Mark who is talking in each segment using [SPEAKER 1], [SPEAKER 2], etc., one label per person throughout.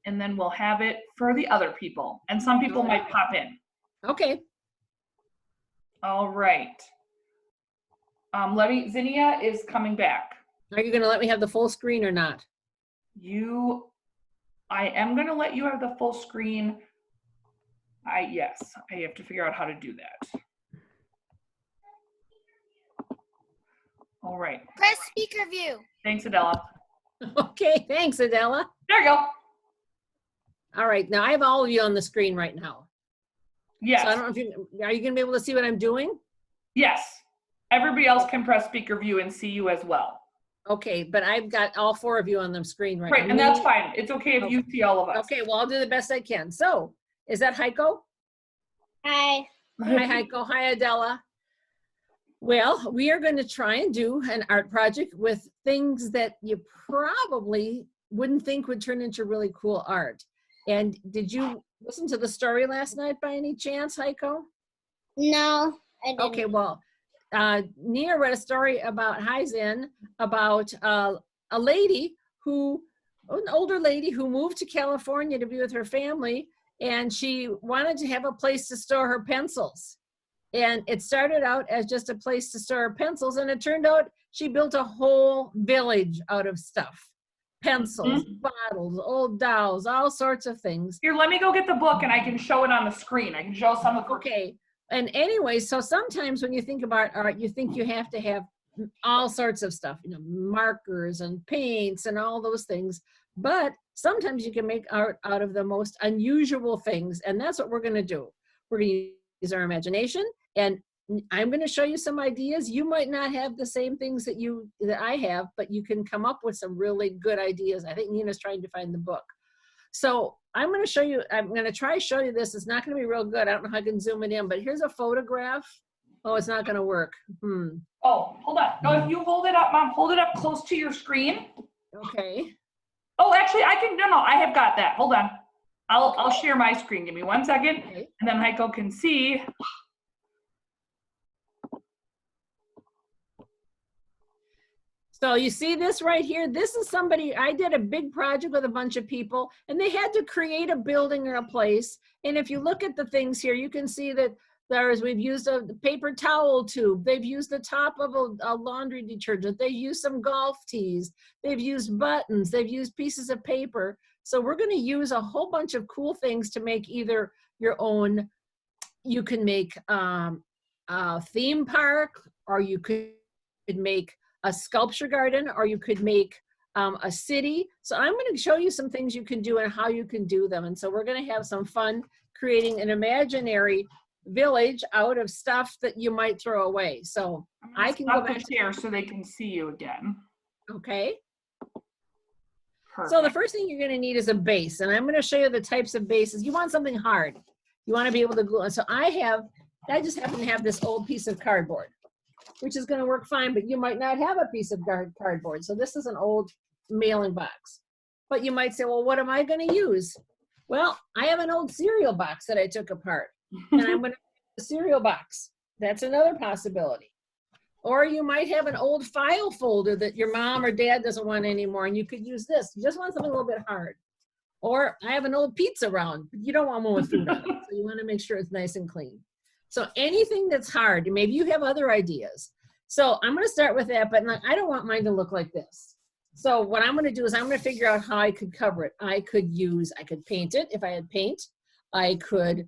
[SPEAKER 1] and then we'll have it for the other people. And some people might pop in.
[SPEAKER 2] Okay.
[SPEAKER 1] All right. Zinnia is coming back.
[SPEAKER 2] Are you gonna let me have the full screen or not?
[SPEAKER 1] I am gonna let you have the full screen. Yes, I have to figure out how to do that. All right.
[SPEAKER 3] Press speaker view.
[SPEAKER 1] Thanks, Adela.
[SPEAKER 2] Okay, thanks, Adela.
[SPEAKER 1] There you go.
[SPEAKER 2] All right, now I have all of you on the screen right now.
[SPEAKER 1] Yes.
[SPEAKER 2] So I don't know if are you gonna be able to see what I'm doing?
[SPEAKER 1] Yes. Everybody else can press speaker view and see you as well.
[SPEAKER 2] Okay, but I've got all 4 of you on the screen right now.
[SPEAKER 1] Right, and that's fine. It's okay if you see all of us.
[SPEAKER 2] Okay, well, I'll do the best I can. So, is that Heiko?
[SPEAKER 3] Hi.
[SPEAKER 2] Hi, Heiko. Hi, Adela. Well, we are going to try and do an art project with things that you probably wouldn't think would turn into really cool art. And did you listen to the story last night by any chance, Heiko?
[SPEAKER 3] No, I didn't.
[SPEAKER 2] Okay, well, Nia read a story about Heisen about a lady who, an older lady who moved to California to be with her family, and she wanted to have a place to store her pencils. And it started out as just a place to store her pencils, and it turned out she built a whole village out of stuff. Pencils, bottles, old dolls, all sorts of things.
[SPEAKER 1] Here, let me go get the book and I can show it on the screen. I can show some of the.
[SPEAKER 2] Okay. And anyway, so sometimes when you think about art, you think you have to have all sorts of stuff, you know, markers and paints and all those things. But sometimes you can make art out of the most unusual things. And that's what we're going to do. We're going to use our imagination. And I'm going to show you some ideas. You might not have the same things that I have, but you can come up with some really good ideas. I think Nina's trying to find the book. So I'm going to show you, I'm going to try to show you this. It's not going to be real good. I don't know how I can zoom it in, but here's a photograph. Oh, it's not going to work.
[SPEAKER 1] Oh, hold on. No, if you hold it up, Mom, hold it up close to your screen.
[SPEAKER 2] Okay.
[SPEAKER 1] Oh, actually, I can, no, I have got that. Hold on. I'll share my screen. Give me 1 second.
[SPEAKER 2] Okay.
[SPEAKER 1] And then Heiko can see.
[SPEAKER 2] So you see this right here? This is somebody, I did a big project with a bunch of people, and they had to create a building or a place. And if you look at the things here, you can see that we've used a paper towel tube. They've used the top of a laundry detergent. They've used some golf tees. They've used buttons. They've used pieces of paper. So we're going to use a whole bunch of cool things to make either your own, you can make a theme park, or you could make a sculpture garden, or you could make a city. So I'm going to show you some things you can do and how you can do them. And so we're going to have some fun creating an imaginary village out of stuff that you might throw away. So I can go back
[SPEAKER 1] here so they can see you again.
[SPEAKER 2] Okay.
[SPEAKER 1] Perfect.
[SPEAKER 2] So the first thing you're going to need is a base, and I'm going to show you the types of bases. You want something hard. You want to be able to glue. So I just happen to have this old piece of cardboard, which is going to work fine, but you might not have a piece of cardboard. So this is an old mailing box. But you might say, well, what am I going to use? Well, I have an old cereal box that I took apart, and I'm going to use a cereal box. That's another possibility. Or you might have an old file folder that your mom or dad doesn't want anymore, and you could use this. You just want something a little bit hard. Or I have an old pizza round, but you don't want one with food on it, so you want to make sure it's nice and clean. So anything that's hard, maybe you have other ideas. So I'm going to start with that, but I don't want mine to look like this. So what I'm going to do is I'm going to figure out how I could cover it. I could paint it if I had paint. I could,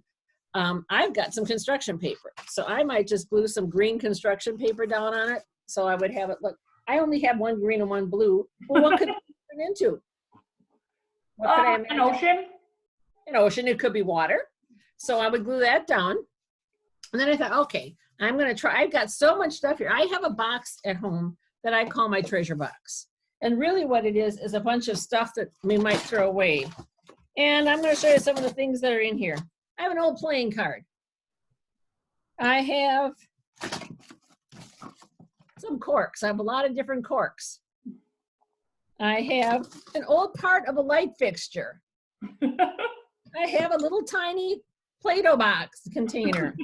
[SPEAKER 2] I've got some construction paper. So I might just glue some green construction paper down on it. So I would have it look, I only have one green and one blue. Well, what could it turn into? What could I imagine?
[SPEAKER 1] An ocean?
[SPEAKER 2] An ocean, it could be water. So I would glue that down. And then I thought, okay, I'm going to try. I've got so much stuff here. I have a box at home that I call my treasure box. And really what it is a bunch of stuff that we might throw away. And I'm going to show you some of the things that are in here. I have an old playing card. I have some corks. I have a lot of different corks. I have an old part of a light fixture. I have a little tiny Play-Doh box container.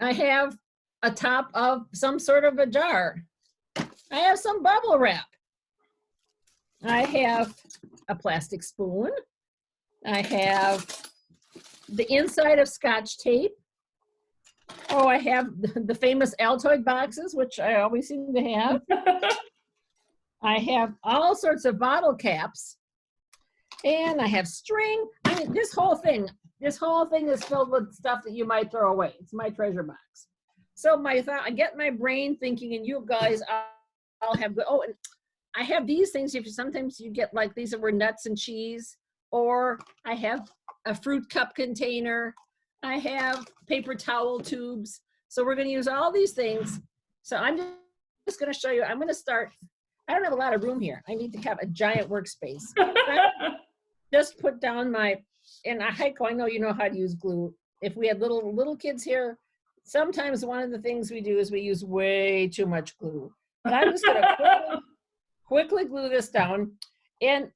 [SPEAKER 2] I have a top of some sort of a jar. I have some bubble wrap. I have a plastic spoon. I have the inside of Scotch tape. Oh, I have the famous Altoid boxes, which I always seem to have. I have all sorts of bottle caps. And I have string. I mean, this whole thing is filled with stuff that you might throw away. It's my treasure box. So my thought, I get my brain thinking, and you guys all have good. Oh, and I have these things. If sometimes you get like these were nuts and cheese, or I have a fruit cup container. I have paper towel tubes. So we're going to use all these things. So I'm just going to show you. I'm going to start. I don't have a lot of room here. I need to have a giant workspace. Just put down my, and Heiko, I know you know how to use glue. If we had little kids here, sometimes one of the things we do is we use way too much glue. But I'm just gonna quickly glue this down. And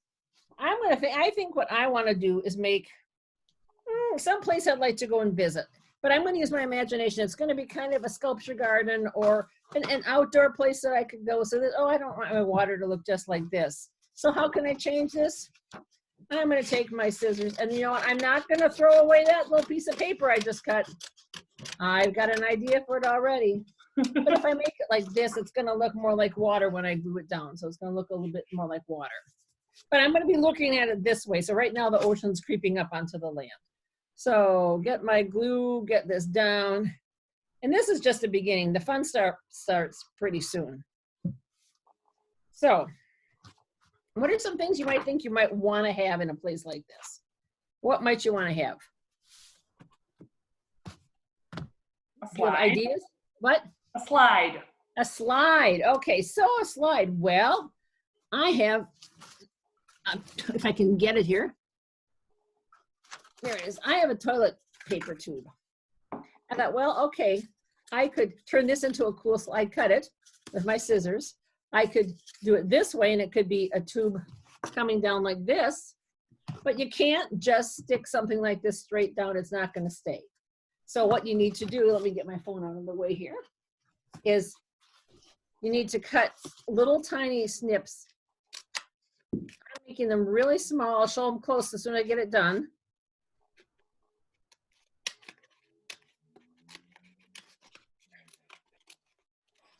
[SPEAKER 2] I think what I wanna do is make someplace I'd like to go and visit. But I'm gonna use my imagination. It's gonna be kind of a sculpture garden or an outdoor place that I could go so that, oh, I don't want my water to look just like this. So how can I change this? I'm going to take my scissors, and you know what? I'm not going to throw away that little piece of paper I just cut. I've got an idea for it already. But if I make it like this, it's going to look more like water when I glue it down. So it's going to look a little bit more like water. But I'm going to be looking at it this way. So right now the ocean's creeping up onto the land. So get my glue, get this down. And this is just the beginning. The fun starts pretty soon. So what are some things you might think you might want to have in a place like this? What might you want to have?
[SPEAKER 1] A
[SPEAKER 2] Do you have
[SPEAKER 1] slide.
[SPEAKER 2] ideas? What?
[SPEAKER 1] A slide.
[SPEAKER 2] A slide. Okay, so a slide. Well, I have, if I can get it here. There it is. I have a toilet paper tube. I thought, well, okay, I could turn this into a cool slide, cut it with my scissors. I could do it this way, and it could be a tube coming down like this, but you can't just stick something like this straight down. It's not going to stay. So what you need to do, let me get my phone out of the way here, is you need to cut little tiny snips. I'm making them really small. I'll show them close as soon as I get it done.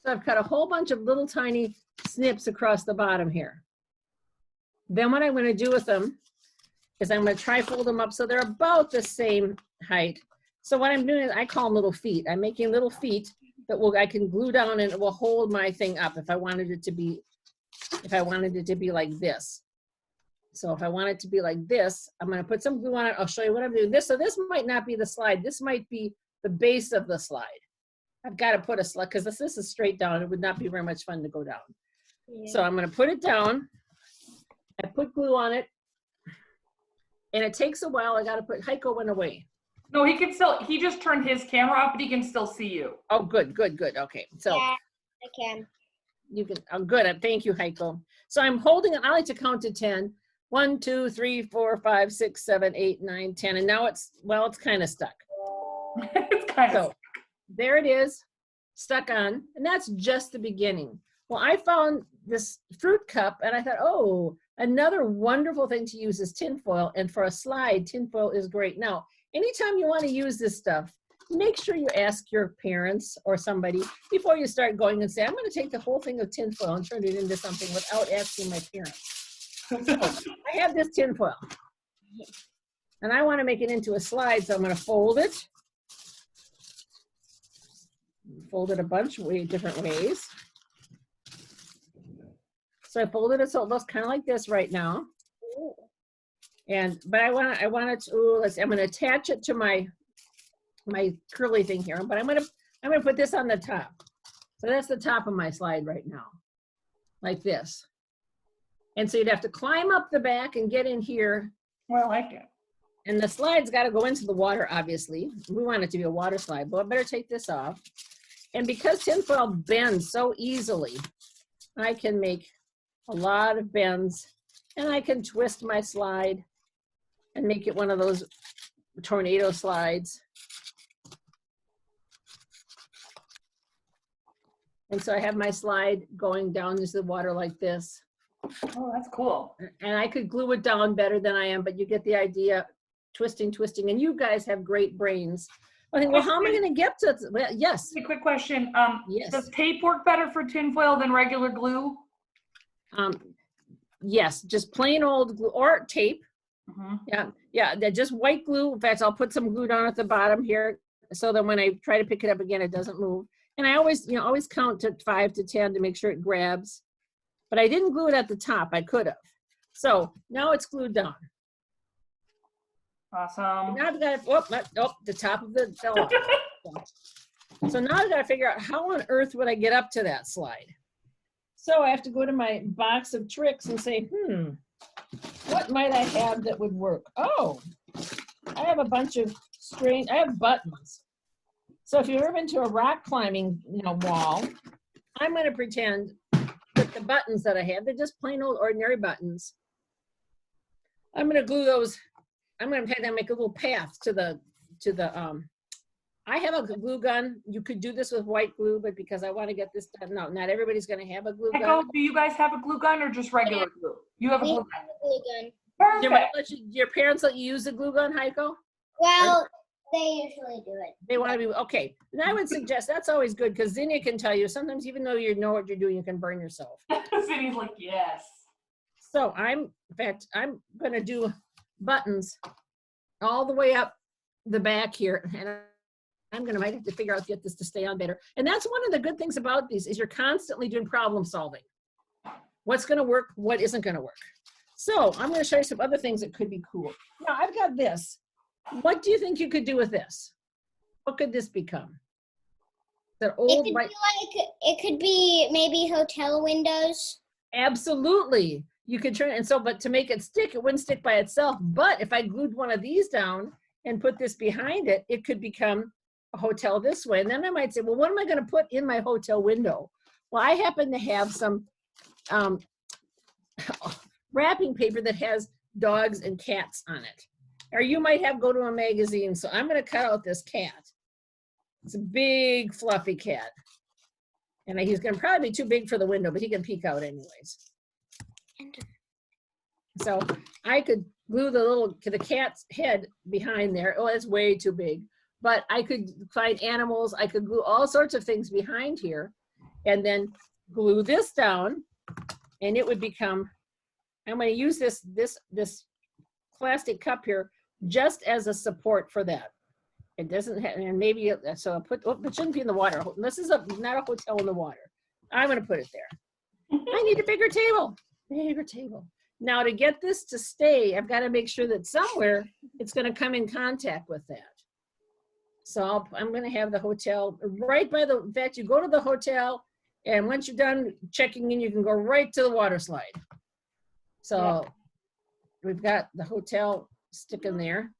[SPEAKER 2] So I've cut a whole bunch of little tiny snips across the bottom here. Then what I'm going to do with them is I'm going to tri-fold them up so they're about the same height. So what I'm doing is I call them little feet. I'm making little feet that I can glue down, and it will hold my thing up if I wanted it to be like this. So if I want it to be like this, I'm going to put some glue on it. I'll show you what I'm doing. So this might not be the slide. This might be the base of the slide. I've got to put a slide, because this is straight down. It would not be very much fun to go down. Yeah. So I'm going to put it down. I put glue on it. And it takes a while. I got to put, Heiko went away.
[SPEAKER 1] No, he can still, he just turned his camera off, but he can still see you.
[SPEAKER 2] Oh, good. Okay. So
[SPEAKER 3] Yeah, I can.
[SPEAKER 2] You can, oh, good. Thank you, Heiko. So I'm holding it. I like to count to 10. 1, 2, 3, 4, 5, 6, 7, 8, 9, 10. And now it's kind of stuck.
[SPEAKER 1] It's kind of
[SPEAKER 2] stuck. There it is, stuck on, and that's just the beginning. Well, I found this fruit cup, and I thought, oh, another wonderful thing to use is tinfoil, and for a slide, tinfoil is great. Now, anytime you want to use this stuff, make sure you ask your parents or somebody before you start going and say, I'm going to take the whole thing of tinfoil and turn it into something without asking my parents. So, I have this tinfoil, and I want to make it into a slide, so I'm going to fold it. Fold it a bunch of different ways. So I folded it so it looks kind of like this right now. But I want it to, let's see, I'm going to attach it to my curly thing here, but I'm going to put this on the top. So that's the top of my slide right now, like this. And so you'd have to climb up the back and get in here.
[SPEAKER 1] Well, I like it.
[SPEAKER 2] And the slide's got to go into the water, obviously. We want it to be a water slide, but I better take this off. And because tinfoil bends so easily, I can make a lot of bends, and I can twist my slide and make it one of those tornado slides. And so I have my slide going down into the water like this.
[SPEAKER 1] Oh, that's cool.
[SPEAKER 2] And I could glue it down better than I am, but you get the idea. Twisting, and you guys have great brains. I think, well, how am I going to get to? Well, yes.
[SPEAKER 1] A quick question.
[SPEAKER 2] Yes.
[SPEAKER 1] Does tape work better for tinfoil than regular glue?
[SPEAKER 2] Yes, just plain old glue or tape. Yeah, they're just white glue. In fact, I'll put some glue down at the bottom here so that when I try to pick it up again, it doesn't move. And I always, always count to 5 to 10 to make sure it grabs. But I didn't glue it at the top. I could have. So now it's glued down.
[SPEAKER 1] Awesome.
[SPEAKER 2] Now I've got the top of it fell off. So now I've got to figure out how on earth would I get up to that slide. So I have to go to my box of tricks and say, what might I have that would work? Oh, I have a bunch of I have buttons. So if you've ever been to a rock climbing, wall, I'm going to pretend that the buttons that I have, they're just plain old ordinary buttons. I'm going to glue those. I'm going to make a little path to the I have a glue gun. You could do this with white glue, but because I want to get this done, no, not everybody's going to have a glue gun.
[SPEAKER 1] Do you guys have a glue gun or just regular glue? You have a glue gun.
[SPEAKER 3] have a glue gun.
[SPEAKER 1] Perfect.
[SPEAKER 2] Your parents let you use the glue gun, Heiko?
[SPEAKER 3] Well, they usually do it.
[SPEAKER 2] They want to be, okay. And I would suggest that's always good because Zinnia can tell you sometimes even though you know what you're doing, you can burn yourself.
[SPEAKER 1] Zinnia's like, yes.
[SPEAKER 2] So I'm going to do buttons all the way up the back here. And might have to figure out to get this to stay on better. And that's one of the good things about these is you're constantly doing problem solving. What's going to work? What isn't going to work? So I'm going to show you some other things that could be cool. Now I've got this. What do you think you could do with this? What could this become? That old white.
[SPEAKER 3] It could be maybe hotel windows.
[SPEAKER 2] Absolutely. You could turn it, and so, but to make it stick, it wouldn't stick by itself. But if I glued one of these down and put this behind it, it could become a hotel this way. And then I might say, well, what am I going to put in my hotel window? Well, I happen to have some wrapping paper that has dogs and cats on it. Or you might have go to a magazine. So I'm going to cut out this cat. It's a big fluffy cat. And he's going to probably be too big for the window, but he can peek out anyways. So I could glue the cat's head behind there. Oh, it's way too big. But I could find animals. I could glue all sorts of things behind here and then glue this down and it would become, I'm going to use this plastic cup here just as a support for that. It doesn't have, and maybe, so I'll put, it shouldn't be in the water. This is not a hotel in the water. I'm going to put it there. I need a bigger table. Now to get this to stay, I've got to make sure that somewhere it's going to come in contact with that. So I'm going to have the hotel right by in fact, you go to the hotel and once you're done checking in, you can go right to the water slide. So we've got the hotel sticking there.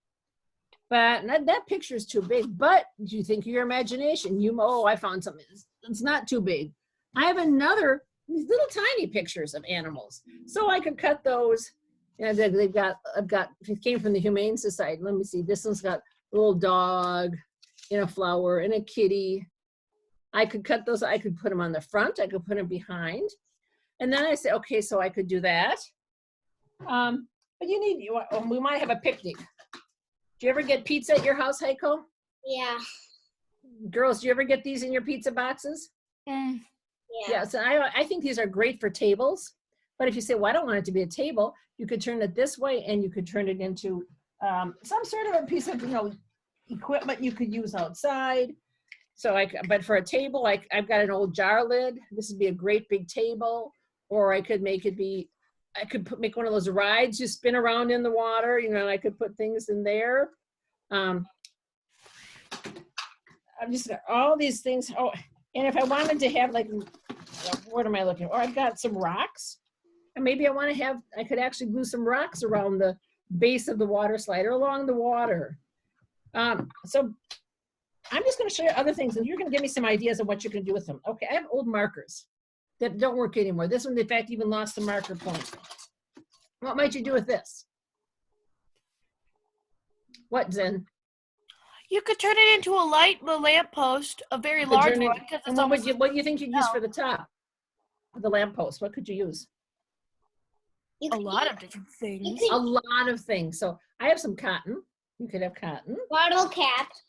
[SPEAKER 2] But that picture is too big, but do you think of your imagination? I found something. It's not too big. I have these little tiny pictures of animals. So I could cut those. And it came from the Humane Society. Let me see, this one's got a little dog and a flower and a kitty. I could cut those, I could put them on the front, I could put them behind. And then I say, okay, so I could do that. But we might have a picnic. Do you ever get pizza at your house, Heiko?
[SPEAKER 3] Yeah.
[SPEAKER 2] Girls, do you ever get these in your pizza boxes? Yeah, so I think these are great for tables. But if you say, well, I don't want it to be a table, you could turn it this way and you could turn it into some sort of a piece of, equipment you could use outside. So but for a table, I've got an old jar lid. This would be a great big table. Or I could make it be, make one of those rides you spin around in the water, and I could put things in there. I'm just got all these things. Oh, and if I wanted to have what am I looking for? I've got some rocks. And maybe I could actually glue some rocks around the base of the water slide or along the water. So I'm just going to show you other things and you're going to give me some ideas of what you can do with them. Okay, I have old markers that don't work anymore. This one, in fact, even lost the marker point. What might you do with this? What, Zen?
[SPEAKER 4] You could turn it into a lamp post, a very large one.
[SPEAKER 2] And what do you think you'd use for the top of the lamp post? What could you use?
[SPEAKER 3] You
[SPEAKER 4] A
[SPEAKER 3] could
[SPEAKER 4] lot
[SPEAKER 3] use
[SPEAKER 4] of different things.
[SPEAKER 3] could-
[SPEAKER 2] A lot of things. So I have some cotton. You could have cotton.
[SPEAKER 3] bottle caps.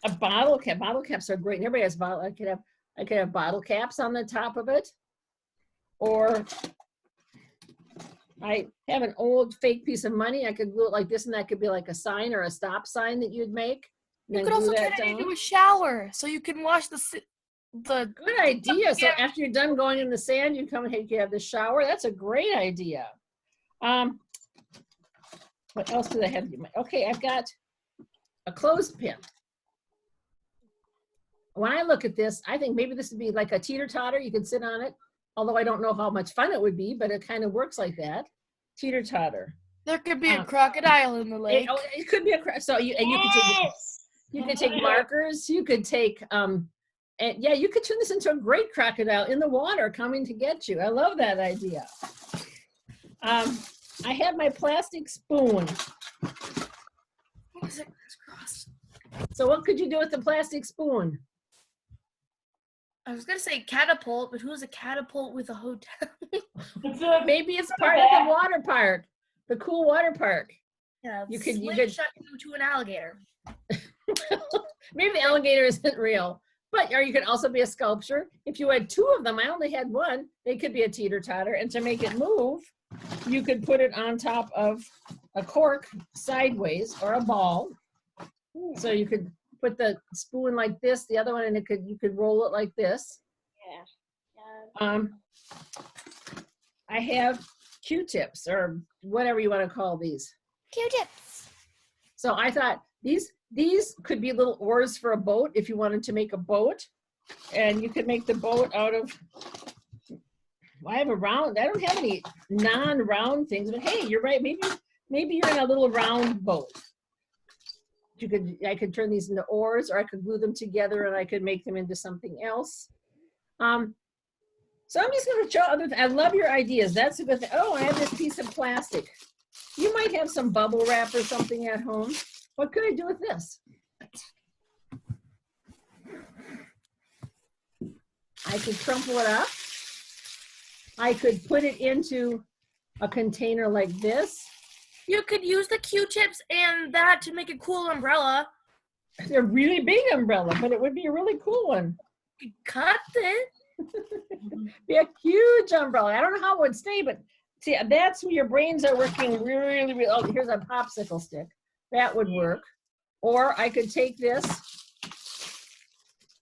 [SPEAKER 2] A bottle cap. Bottle caps are great. Everybody has bottle. I could have bottle caps on the top of it. Or I have an old fake piece of money. I could glue it like this, and that could be like a sign or a stop sign that you'd make. And
[SPEAKER 4] You
[SPEAKER 2] then
[SPEAKER 4] could also
[SPEAKER 2] glue
[SPEAKER 4] turn
[SPEAKER 2] that
[SPEAKER 4] it into
[SPEAKER 2] down.
[SPEAKER 4] a shower, so you can wash the.
[SPEAKER 2] Good idea. So
[SPEAKER 4] Yeah.
[SPEAKER 2] after you're done going in the sand, you come and you have the shower. That's a great idea. What else do they have? Okay, I've got a clothespin. When I look at this, I think maybe this would be like a teeter-totter. You could sit on it, although I don't know how much fun it would be, but it kind of works like that. Teeter-totter.
[SPEAKER 4] There could be a crocodile in the lake.
[SPEAKER 2] It could be a so you and you could take
[SPEAKER 3] Yes.
[SPEAKER 2] you could take markers. You could take and yeah, you could turn this into a great crocodile in the water coming to get you. I love that idea. I have my plastic spoon.
[SPEAKER 4] What is it? It's crossed.
[SPEAKER 2] So what could you do with the plastic spoon?
[SPEAKER 4] I was gonna say catapult, but who's a catapult with a hotel?
[SPEAKER 2] Maybe it's part of the water park, the cool water park.
[SPEAKER 4] Yeah,
[SPEAKER 2] You could-
[SPEAKER 4] slingshot you to an alligator.
[SPEAKER 2] Maybe the alligator isn't real, but or you could also be a sculpture. If you had two of them, I only had one, they could be a teeter-totter. And to make it move, you could put it on top of a cork sideways or a ball. So you could put the spoon like this, the other one, and you could roll it like this.
[SPEAKER 3] Yeah.
[SPEAKER 2] I have Q-tips or whatever you want to call these.
[SPEAKER 4] Q-tips.
[SPEAKER 2] So I thought these could be little oars for a boat if you wanted to make a boat. And you could make the boat out of, I have a round, I don't have any non-round things, but hey, you're right. Maybe you're in a little round boat. I could turn these into oars, or I could glue them together and I could make them into something else. So I'm just going to show other. I love your ideas. That's a good thing. Oh, I have this piece of plastic. You might have some bubble wrap or something at home. What could I do with this? I could crumple it up. I could put it into a container like this.
[SPEAKER 4] You could use the Q-tips and that to make a cool umbrella.
[SPEAKER 2] They're a really big umbrella, but it would be a really cool one.
[SPEAKER 4] You could cut it.
[SPEAKER 2] Be a huge umbrella. I don't know how it would stay, but see, that's where your brains are working really, really. Oh, here's a popsicle stick. That would work. Or I could take this,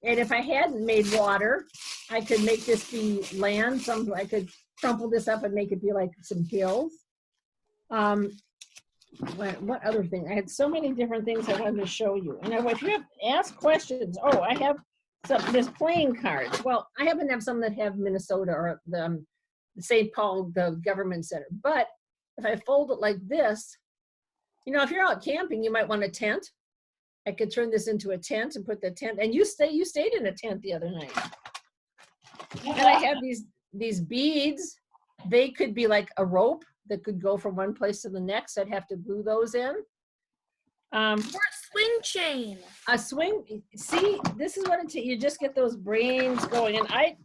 [SPEAKER 2] and if I hadn't made water, I could make this be land. I could crumple this up and make it be like some hills. What other thing? I had so many different things I wanted to show you. And if you have ask questions, I have there's playing cards. Well, I happen to have some that have Minnesota or the St. Paul, the government center. But if I fold it like this, if you're out camping, you might want a tent. I could turn this into a tent and put the tent. And you stayed in a tent the other night. And I have these beads. They could be like a rope that could go from one place to the next. I'd have to glue those in.
[SPEAKER 4] Or a swing chain.
[SPEAKER 2] A swing, see, this is what it takes. You just get those brains going. And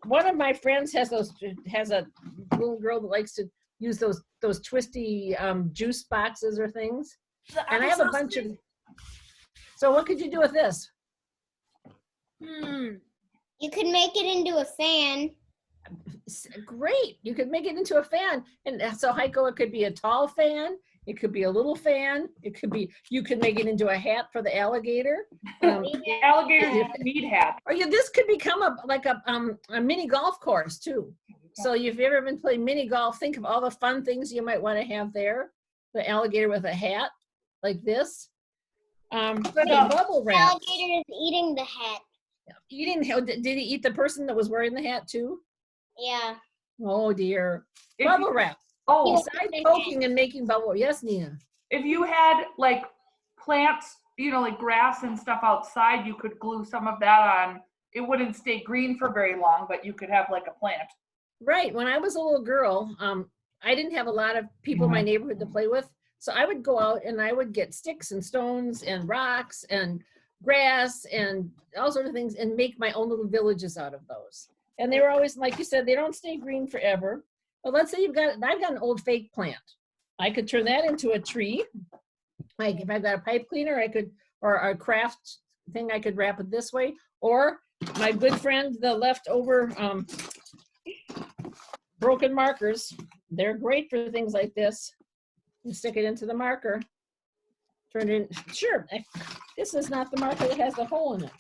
[SPEAKER 2] one of my friends has a little girl that likes to use those twisty juice boxes or things. And I have a bunch of, so what could you do with this?
[SPEAKER 3] You could make it into a fan.
[SPEAKER 2] Great, you could make it into a fan. And so Heiko, it could be a tall fan. It could be a little fan. You could make it into a hat for the alligator.
[SPEAKER 1] Alligators need hats.
[SPEAKER 2] Or this could become a mini golf course too. So if you've ever been playing mini golf, think of all the fun things you might want to have there. The alligator with a hat like this. Bubble wrap.
[SPEAKER 3] Alligator is eating the hat.
[SPEAKER 2] Did he eat the person that was wearing the hat too?
[SPEAKER 3] Yeah.
[SPEAKER 2] Oh dear. Bubble wrap.
[SPEAKER 1] Oh,
[SPEAKER 2] Besides poking and making bubble. Yes, Nina.
[SPEAKER 1] if you had like plants, like grass and stuff outside, you could glue some of that on. It wouldn't stay green for very long, but you could have like a plant.
[SPEAKER 2] Right. When I was a little girl, I didn't have a lot of people in my neighborhood to play with. So I would go out and I would get sticks and stones and rocks and grass and all sorts of things and make my own little villages out of those. And they were always, like you said, they don't stay green forever. But let's say I've got an old fake plant. I could turn that into a tree. Like if I've got a pipe cleaner, I could, or a craft thing, I could wrap it this way. Or my good friend, the leftover broken markers, they're great for things like this. You stick it into the marker, turn it in. Sure, this is not the marker that has the hole in it.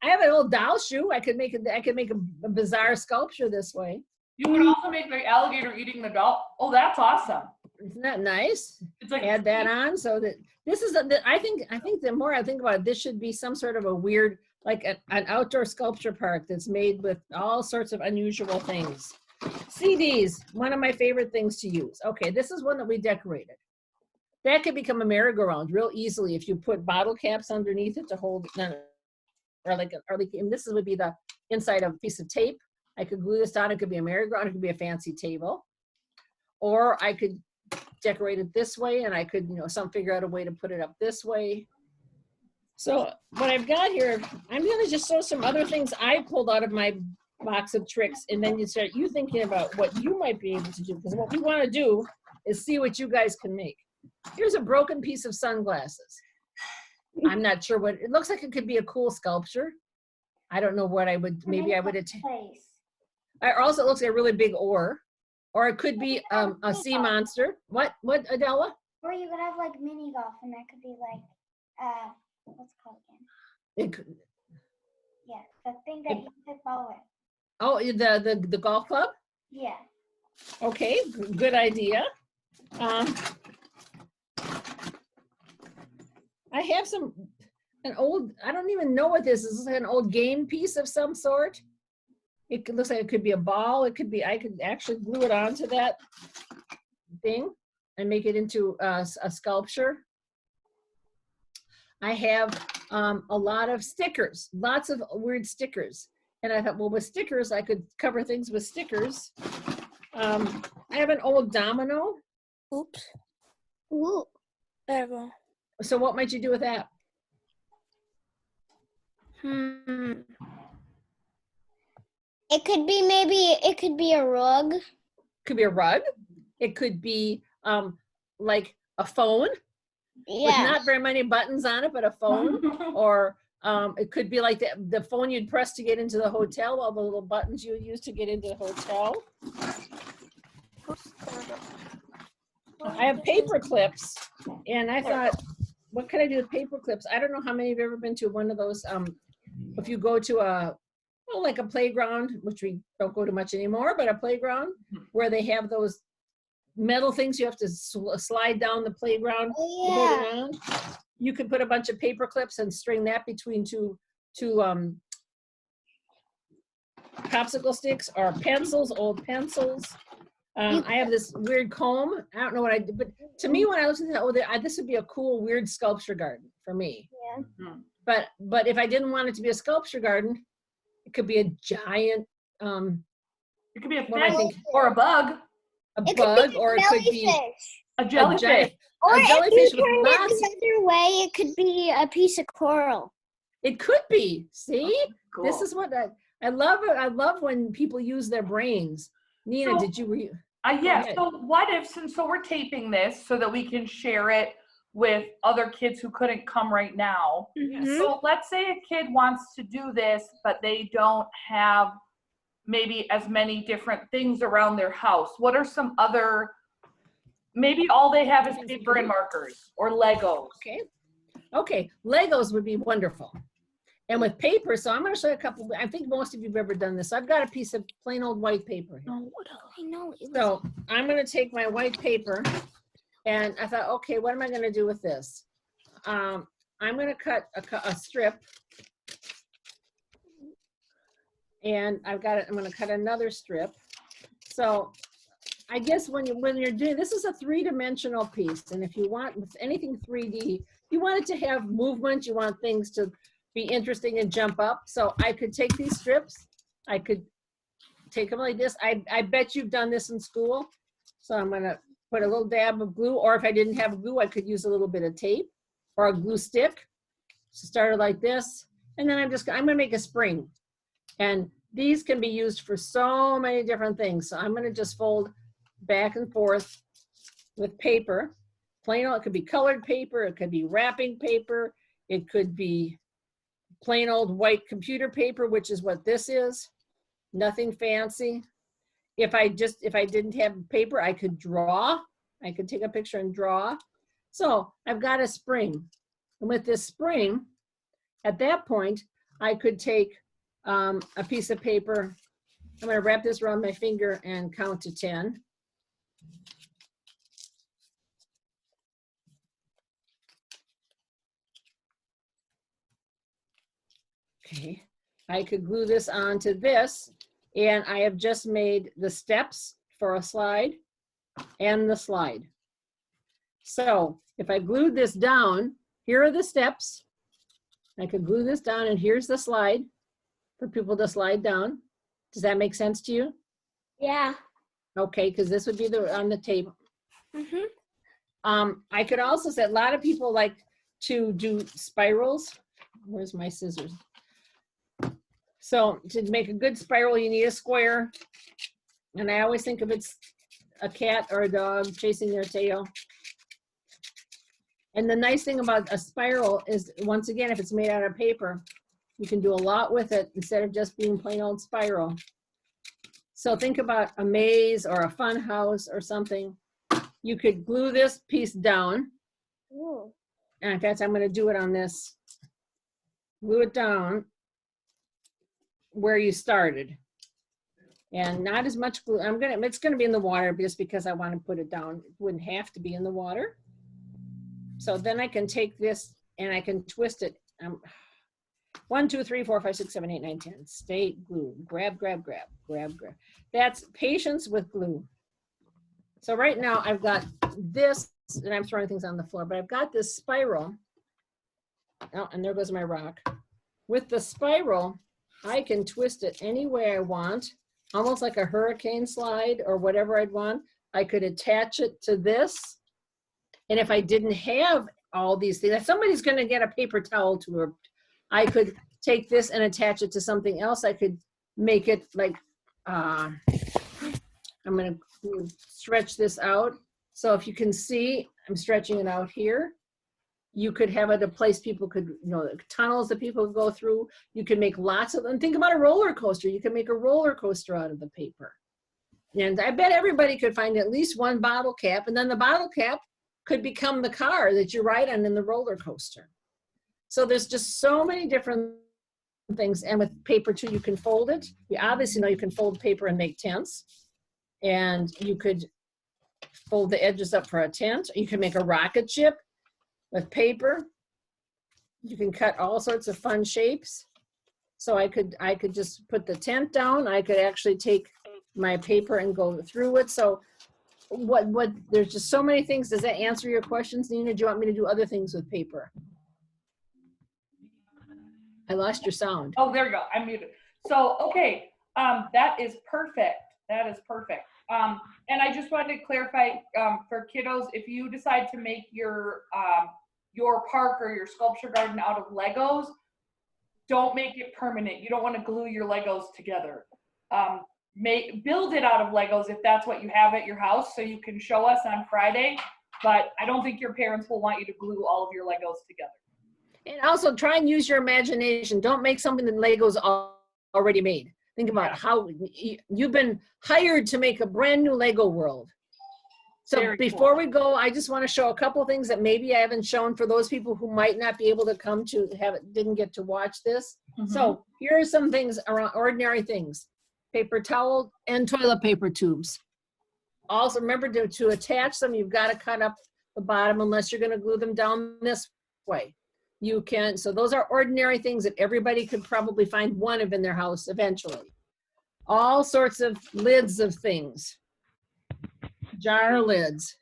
[SPEAKER 2] I have an old doll shoe. I could make a bizarre sculpture this way.
[SPEAKER 1] You could also make the alligator eating the doll. Oh, that's awesome.
[SPEAKER 2] Isn't that nice?
[SPEAKER 1] It's like
[SPEAKER 2] Add that on so that this is. I think the more I think about it, this should be some sort of a weird, like an outdoor sculpture park that's made with all sorts of unusual things. CDs, one of my favorite things to use. Okay, this is one that we decorated. That could become a merry-go-round real easily if you put bottle caps underneath it to hold it, and this would be the inside of a piece of tape. I could glue this down. It could be a merry-go-round. It could be a fancy table, or I could decorate it this way, and I could, figure out a way to put it up this way. So what I've got here, I'm going to just show some other things I pulled out of my box of tricks, and then you start thinking about what you might be able to do, because what we want to do is see what you guys can make. Here's a broken piece of sunglasses. I'm not sure what it looks like. It could be a cool sculpture. I don't know what I would. Maybe I would. Or also, it looks like a really big oar, or it could be a sea monster. What, Adela?
[SPEAKER 3] Or you could have like mini golf, and that could be like what's it called again?
[SPEAKER 2] It could,
[SPEAKER 3] Yeah, the thing that you hit ball with.
[SPEAKER 2] oh, the golf club.
[SPEAKER 3] Yeah.
[SPEAKER 2] Okay, good idea. I have an old, I don't even know what this is. This is like an old game piece of some sort. It looks like it could be a ball. It could be, I could actually glue it onto that thing and make it into a sculpture. I have a lot of stickers, lots of weird stickers. And I thought, well, with stickers, I could cover things with stickers. I have an old domino.
[SPEAKER 4] Oops. Ooh. There we go.
[SPEAKER 2] So what might you do with that?
[SPEAKER 3] It could be a rug.
[SPEAKER 2] Could be a rug. It could be like a phone with not very many buttons on it, but a phone. Or it could be like the phone you'd press to get into the hotel, all the little buttons you would use to get into the hotel. I have paper clips, and I thought, what can I do with paper clips? I don't know how many of you have ever been to one of those, if you go to like a playground, which we don't go to much anymore, but a playground where they have those metal things you have to slide down the playground.
[SPEAKER 3] Oh,
[SPEAKER 2] to hold it on. You could put a bunch of paper clips and string that between two popsicle sticks or pencils, old pencils. I have this weird comb. I don't know what I did, but to me, when I looked at that, this would be a cool, weird sculpture garden for me.
[SPEAKER 3] Yeah.
[SPEAKER 2] But if I didn't want it to be a sculpture garden, it could be a giant.
[SPEAKER 1] It could be a fish or a bug.
[SPEAKER 2] A bug, or it could be
[SPEAKER 1] a jellyfish.
[SPEAKER 3] Or
[SPEAKER 2] a jellyfish
[SPEAKER 3] if you
[SPEAKER 2] with
[SPEAKER 3] turn it the other way, it could be a piece of coral.
[SPEAKER 2] It could be. See,
[SPEAKER 1] Cool.
[SPEAKER 2] This is what I love. I love when people use their brains. Nina, did you?
[SPEAKER 1] Yeah. So what if, since we're taping this so that we can share it with other kids who couldn't come right now.
[SPEAKER 4] Mhm.
[SPEAKER 1] So let's say a kid wants to do this, but they don't have maybe as many different things around their house. What are some other, maybe all they have is paper and markers or Legos.
[SPEAKER 2] Okay, Legos would be wonderful. And with paper, so I'm going to show you a couple. I think most of you have ever done this. I've got a piece of plain old white paper here.
[SPEAKER 3] I know.
[SPEAKER 2] So I'm going to take my white paper, and I thought, okay, what am I going to do with this? I'm going to cut a strip, and I've got it. I'm going to cut another strip. So I guess when you're doing this, is a 3-dimensional piece, and if you want with anything 3D, you want it to have movement. You want things to be interesting and jump up. So I could take these strips. I could take them like this. I bet you've done this in school. So I'm going to put a little dab of glue, or if I didn't have glue, I could use a little bit of tape or a glue stick. So start it like this, and then I'm going to make a spring. And these can be used for so many different things. So I'm going to just fold back and forth with paper. Plain old, it could be colored paper, it could be wrapping paper, it could be plain old white computer paper, which is what this is. Nothing fancy. If I didn't have paper, I could draw. I could take a picture and draw. So I've got a spring. And with this spring, at that point, I could take a piece of paper. I'm going to wrap this around my finger and count to 10. Okay, I could glue this onto this, and I have just made the steps for a slide and the slide. So if I glued this down, here are the steps. I could glue this down, and here's the slide for people to slide down. Does that make sense to you?
[SPEAKER 3] Yeah.
[SPEAKER 2] Okay, because this would be on the table.
[SPEAKER 4] Mm-hmm.
[SPEAKER 2] I could also say a lot of people like to do spirals. Where's my scissors? So to make a good spiral, you need a square. And I always think if it's a cat or a dog chasing their tail. And the nice thing about a spiral is, once again, if it's made out of paper, you can do a lot with it instead of just being plain old spiral. So think about a maze or a fun house or something. You could glue this piece down.
[SPEAKER 3] Ooh.
[SPEAKER 2] And in fact, I'm going to do it on this. Glue it down where you started. And not as much glue. It's going to be in the water just because I want to put it down. It wouldn't have to be in the water. So then I can take this and I can twist it. 1, 2, 3, 4, 5, 6, 7, 8, 9, 10. Stay glue. Grab, grab, grab, grab, grab. That's patience with glue. So right now I've got this, and I'm throwing things on the floor, but I've got this spiral. Oh, and there goes my rock. With the spiral, I can twist it any way I want, almost like a hurricane slide or whatever I'd want. I could attach it to this. And if I didn't have all these things, if somebody's going to get a paper towel to her, I could take this and attach it to something else. I could make it like, I'm going to stretch this out. So if you can see, I'm stretching it out here. You could have it a place people could, tunnels that people could go through. You can make lots of them. Think about a roller coaster. You can make a roller coaster out of the paper. And I bet everybody could find at least one bottle cap, and then the bottle cap could become the car that you ride on in the roller coaster. So there's just so many different things. And with paper too, you can fold it. You obviously know you can fold paper and make tents. And you could fold the edges up for a tent. You can make a rocket ship with paper. You can cut all sorts of fun shapes. So I could just put the tent down. I could actually take my paper and go through it. So there's just so many things. Does that answer your questions, Nina? Do you want me to do other things with paper? I lost your sound.
[SPEAKER 1] Oh, there you go. I'm muted. So, okay, that is perfect. That is perfect. And I just wanted to clarify for kiddos, if you decide to make your park or your sculpture garden out of Legos, don't make it permanent. You don't want to glue your Legos together. Build it out of Legos if that's what you have at your house, so you can show us on Friday. But I don't think your parents will want you to glue all of your Legos together.
[SPEAKER 2] And also try and use your imagination. Don't make something that Legos already made. Think about how you've been hired to make a brand new Lego world. So
[SPEAKER 1] Very
[SPEAKER 2] before
[SPEAKER 1] cool.
[SPEAKER 2] we go, I just want to show a couple things that maybe I haven't shown for those people who might not be able to come to didn't get to watch this.
[SPEAKER 1] Mm-hmm.
[SPEAKER 2] So here are some things around ordinary things. Paper towel and toilet paper tubes. Also remember to attach them, you've got to cut up the bottom unless you're going to glue them down this way. You can, so those are ordinary things that everybody could probably find one of in their house eventually. All sorts of lids of things. Jar lids.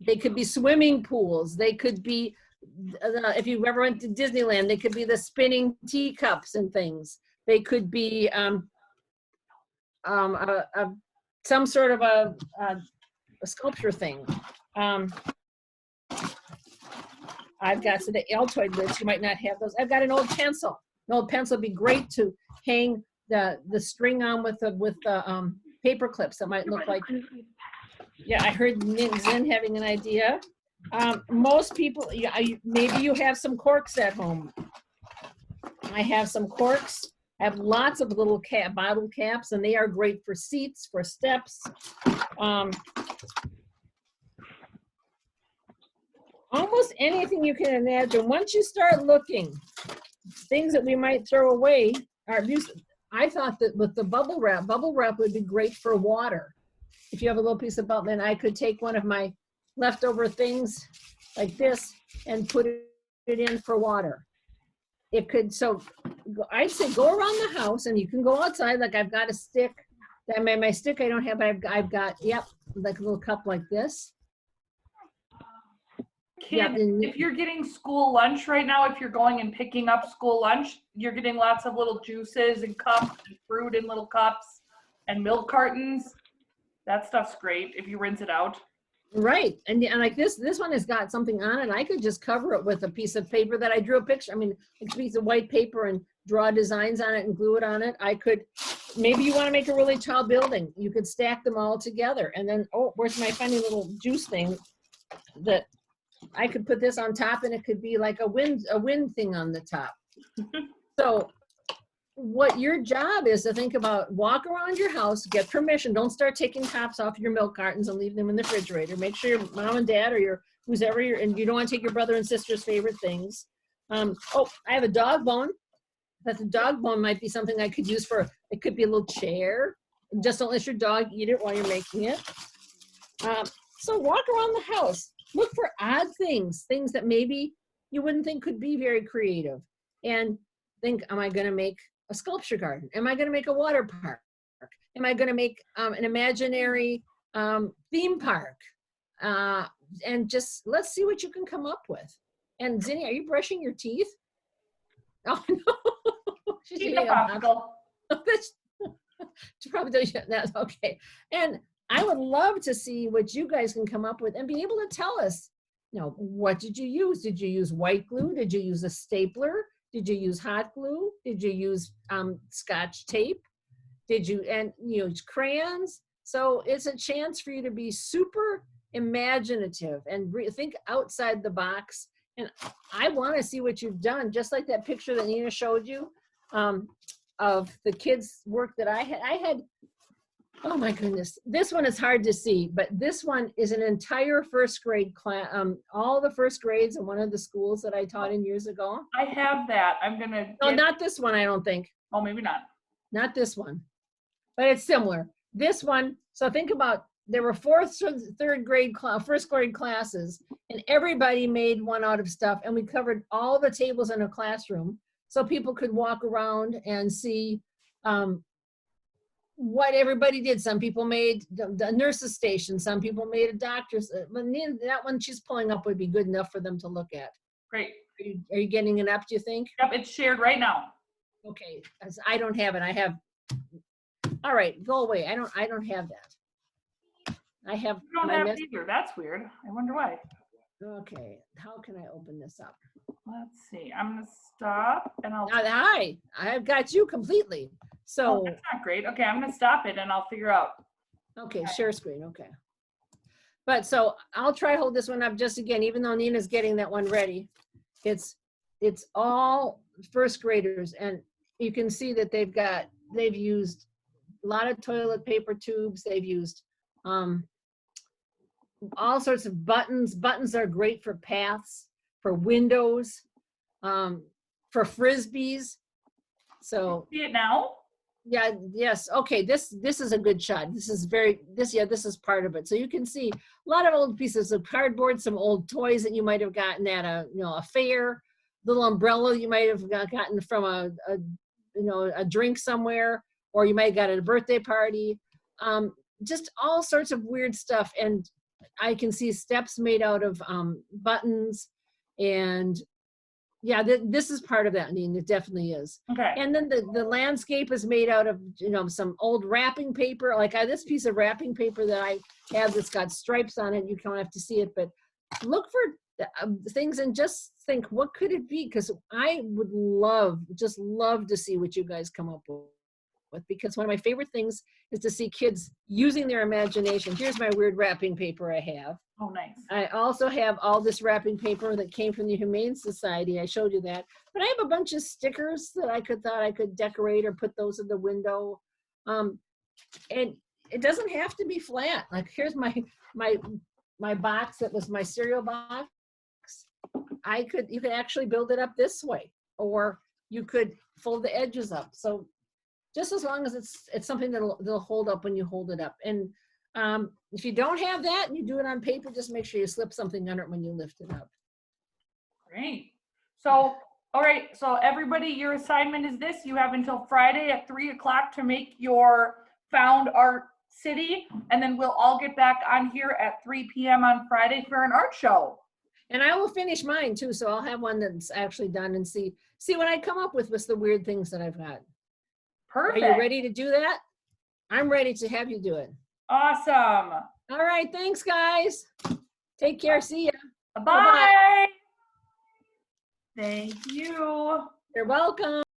[SPEAKER 2] They could be swimming pools. They could be, if you ever went to Disneyland, they could be the spinning teacups and things. They could be some sort of a sculpture thing. I've got some Altoid lids. You might not have those. I've got an old pencil. An old pencil would be great to hang the string on with the paper clips that might look like. Yeah, I heard Zen having an idea. Most people, yeah, maybe you have some corks at home. I have some corks. I have lots of little bottle caps, and they are great for seats, for steps. Almost anything you can imagine. Once you start looking, things that we might throw away are used. I thought that with the bubble wrap would be great for water. If you have a little piece of bubble, then I could take one of my leftover things like this and put it in for water. It could, so I'd say go around the house, and you can go outside. Like I've got a stick. My stick I don't have, but I've got, yep, like a little cup like this.
[SPEAKER 1] Kids, if you're getting school lunch right now, if you're going and picking up school lunch, you're getting lots of little juices and cups and fruit in little cups and milk cartons. That stuff's great if you rinse it out.
[SPEAKER 2] Right, and like this one has got something on it. I could just cover it with a piece of paper that I drew a picture. I mean, a piece of white paper and draw designs on it and glue it on it. I could, maybe you want to make a really tall building. You could stack them all together, and then, oh, where's my funny little juice thing that I could put this on top, and it could be like a wind thing on the top. So what your job is to think about, walk around your house, get permission. Don't start taking tops off your milk cartons and leave them in the refrigerator. Make sure your mom and dad or your who's ever you're, and you don't want to take your brother and sister's favorite things. Oh, I have a dog bone. That the dog bone might be something I could use for, it could be a little chair. Just don't let your dog eat it while you're making it. So walk around the house. Look for odd things that maybe you wouldn't think could be very creative. And think, am I going to make a sculpture garden? Am I going to make a water park? Am I going to make an imaginary theme park? And just let's see what you can come up with. And Zinni, are you brushing your teeth? Oh no, she's
[SPEAKER 1] Eat a
[SPEAKER 2] eating a
[SPEAKER 1] popsicle.
[SPEAKER 2] She probably does that. Okay, and I would love to see what you guys can come up with and be able to tell us. You know, what did you use? Did you use white glue? Did you use a stapler? Did you use hot glue? Did you use Scotch tape? Did you use crayons? So it's a chance for you to be super imaginative and think outside the box. And I want to see what you've done, just like that picture that Nina showed you of the kids' work that I had. Oh my goodness, this one is hard to see, but this one is an entire first grade class, all the first grades in one of the schools that I taught in years ago.
[SPEAKER 1] I have that. I'm gonna.
[SPEAKER 2] No, not this one, I don't think.
[SPEAKER 1] Oh, maybe not.
[SPEAKER 2] Not this one, but it's similar. This one, so think about, there were first grade classes, and everybody made one out of stuff, and we covered all the tables in a classroom so people could walk around and see what everybody did. Some people made the nurse's station, some people made a doctor's. That one she's pulling up would be good enough for them to look at.
[SPEAKER 1] Great.
[SPEAKER 2] Are you getting it up, do you think?
[SPEAKER 1] Yep, it's shared right now.
[SPEAKER 2] Okay, I don't have it. I have, all right, go away. I don't have that. I have.
[SPEAKER 1] You don't have it either. That's weird. I wonder why.
[SPEAKER 2] Okay, how can I open this up?
[SPEAKER 1] Let's see. I'm gonna stop and I'll.
[SPEAKER 2] Hi, I've got you completely. So.
[SPEAKER 1] Oh, that's not great. Okay, I'm gonna stop it and I'll figure out.
[SPEAKER 2] Okay, share screen, okay. But so I'll try hold this one up just again, even though Nina's getting that one ready. It's all first graders, and you can see that they've used a lot of toilet paper tubes. They've used all sorts of buttons. Buttons are great for paths, for windows, for frisbees. So
[SPEAKER 1] See it now?
[SPEAKER 2] yeah, yes, okay, this is a good shot. This is part of it. So you can see a lot of old pieces of cardboard, some old toys that you might have gotten at a fair, little umbrella you might have gotten from a drink somewhere, or you might have got at a birthday party. Just all sorts of weird stuff. And I can see steps made out of buttons, and yeah, this is part of that. I mean, it definitely is.
[SPEAKER 1] Okay.
[SPEAKER 2] And then the landscape is made out of some old wrapping paper. Like this piece of wrapping paper that I have that's got stripes on it. You don't have to see it, but look for things and just think, what could it be? Because I would just love to see what you guys come up with. with, because one of my favorite things is to see kids using their imagination. Here's my weird wrapping paper I have.
[SPEAKER 1] Oh, nice.
[SPEAKER 2] I also have all this wrapping paper that came from the Humane Society. I showed you that. But I have a bunch of stickers that I thought I could decorate or put those in the window. And it doesn't have to be flat. Like here's my box that was my cereal box. You could actually build it up this way, or you could fold the edges up. So just as long as it's something that'll hold up when you hold it up. And if you don't have that and you do it on paper, just make sure you slip something under it when you lift it up.
[SPEAKER 1] Great. So, all right. So everybody, your assignment is this. You have until Friday at 3 o'clock to make your found art city. And then we'll all get back on here at 3 p.m. on Friday for an art show.
[SPEAKER 2] And I will finish mine too. So I'll have one that's actually done and see what I come up with the weird things that I've got.
[SPEAKER 1] Perfect.
[SPEAKER 2] Are you ready to do that? I'm ready to have you do it.
[SPEAKER 1] Awesome.
[SPEAKER 2] All right. Thanks, guys. Take care. See ya.
[SPEAKER 1] Bye. Thank you.
[SPEAKER 2] You're welcome.